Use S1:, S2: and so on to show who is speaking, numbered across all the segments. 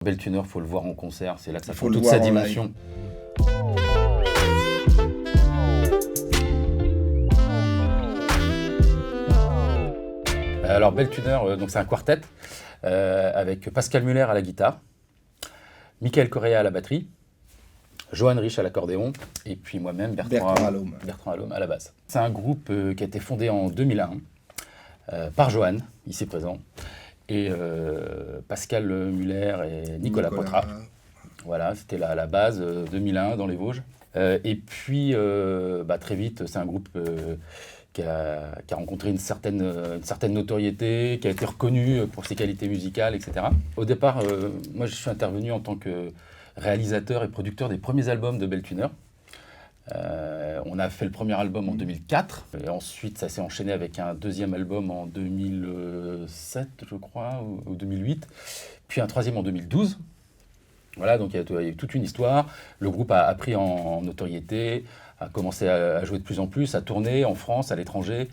S1: Beltuner, faut le voir en concert, c'est là que ça
S2: Faut
S1: prend
S2: le
S1: toute
S2: voir
S1: sa
S2: en
S1: dimension. Alors Beltuner, donc c'est un quartet avec Pascal Muller à la guitare, Michael Correa à la batterie, Johan Rich à l'accordéon et puis moi-même Bertrand Allôme à la basse. C'est un groupe qui a été fondé en 2001 par Johan, ici présent, et Pascal Muller et Nicolas Poitras. Voilà, c'était la base 2001 dans les Vosges. Et puis très vite, c'est un groupe qui a rencontré une certaine notoriété, qui a été reconnu pour ses qualités musicales, etc. Au départ, moi je suis intervenu en tant que réalisateur et producteur des premiers albums de Beltuner. On a fait le premier album en 2004, et ensuite ça s'est enchaîné avec un deuxième album en 2007, je crois, ou 2008, puis un troisième en 2012. Voilà, donc il y a eu toute une histoire. Le groupe a pris en notoriété, a commencé à jouer de plus en plus, à tourner en France, à l'étranger.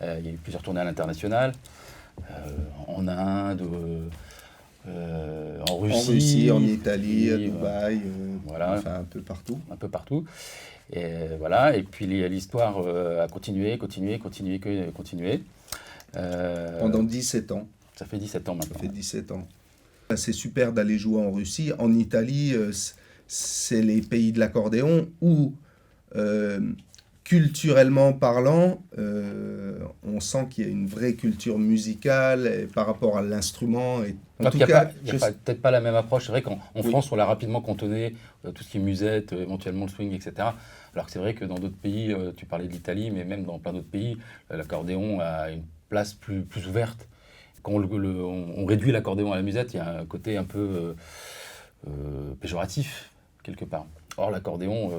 S1: Il y a eu plusieurs tournées à l'international, en Inde, en Russie,
S2: en Italie, à Dubaï,
S1: voilà,
S2: enfin un peu partout.
S1: Un peu partout. Et voilà, et puis l'histoire a continué.
S2: Pendant 17 ans.
S1: Ça fait 17 ans maintenant.
S2: Ça fait 17 ans. C'est super d'aller jouer en Russie. En Italie, c'est les pays de l'accordéon où, culturellement parlant, on sent qu'il y a une vraie culture musicale par rapport à l'instrument. Et,
S1: en tout cas, il n'y a peut-être pas la même approche. C'est vrai qu'en France, on l'a rapidement cantonné, tout ce qui est musette, éventuellement le swing, etc. Alors que c'est vrai que dans d'autres pays, tu parlais de l'Italie, mais même dans plein d'autres pays, l'accordéon a une place plus ouverte. Quand on réduit l'accordéon à la musette, il y a un côté un peu péjoratif, quelque part. Or, l'accordéon,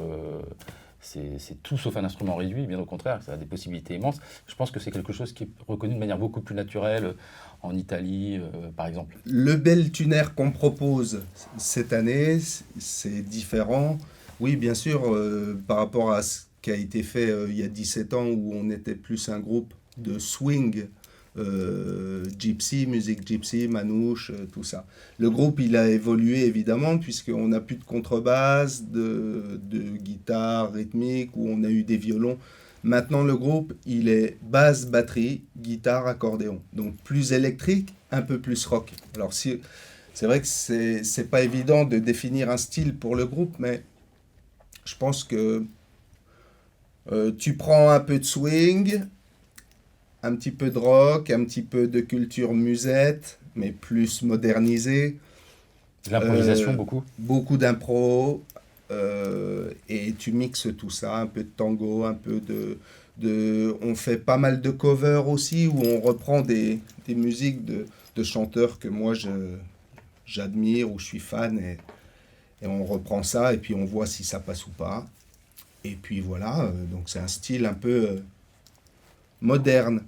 S1: c'est tout sauf un instrument réduit, bien au contraire, ça a des possibilités immenses. Je pense que c'est quelque chose qui est reconnu de manière beaucoup plus naturelle en Italie, par exemple.
S2: Le Beltuner qu'on propose cette année, c'est différent. Oui, bien sûr, par rapport à ce qui a été fait il y a 17 ans, où on était plus un groupe de swing, gypsy, musique gypsy, manouche, tout ça. Le groupe, il a évolué évidemment, puisqu'on n'a plus de contrebasse, de guitare rythmique, où on a eu des violons. Maintenant, le groupe, il est basse, batterie, guitare, accordéon. Donc plus électrique, un peu plus rock. Alors c'est vrai que c'est pas évident de définir un style pour le groupe, mais je pense que tu prends un peu de swing, un petit peu de rock, un petit peu de culture musette, mais plus modernisée.
S1: De l'improvisation, beaucoup.
S2: Beaucoup d'impro. Et tu mixes tout ça, un peu de tango, un peu on fait pas mal de covers aussi, où on reprend des musiques de chanteurs que moi j'admire, ou je suis fan, et on reprend ça, et puis on voit si ça passe ou pas. Et puis voilà, donc c'est un style un peu moderne.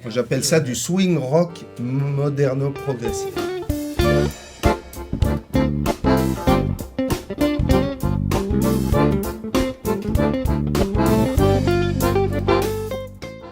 S2: J'appelle ça du swing rock moderno-progressif.